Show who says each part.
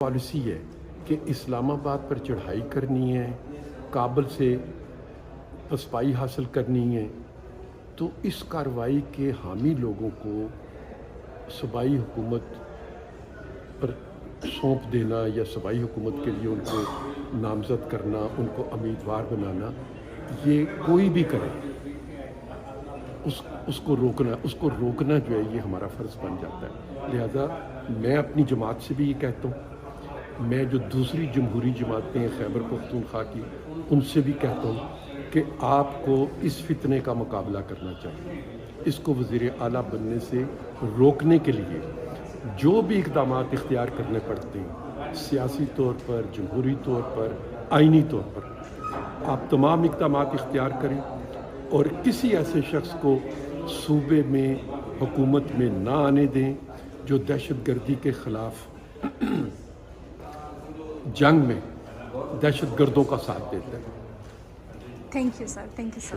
Speaker 1: Policy ہے کہ اسلام آباد پر چڑھائی کرنی ہے، کابل سے پسپائی حاصل کرنی ہے، تو اس کارروائی کے حامی لوگوں کو صوبائی حکومت پر سونپ دینا یا صوبائی حکومت کے لیے ان کو نامزد کرنا، ان کو امیدوار بنانا، یہ کوئی بھی کرے اس کو روکنا جو ہے یہ ہمارا فرض بن جاتا ہے۔ لہذا میں اپنی جماعت سے بھی یہ کہتا ہوں، میں جو دوسری جمہوری جماعتیں خیبر پختونخوا کی ان سے بھی کہتا ہوں کہ آپ کو اس فتنے کا مقابلہ کرنا چاہیے۔ اس کو وزیر اعلیٰ بننے سے روکنے کے لیے جو بھی اقدامات اختیار کرنے پڑتے ہیں، سیاسی طور پر، جمہوری طور پر، آئینی طور پر، آپ تمام اقدامات اختیار کریں اور کسی ایسے شخص کو صوبے میں حکومت میں نہ آنے دیں جو دہشت گردی کے خلاف جنگ میں دہشت گردوں کا ساتھ دیتا ہے۔
Speaker 2: Thank you sir, thank you sir.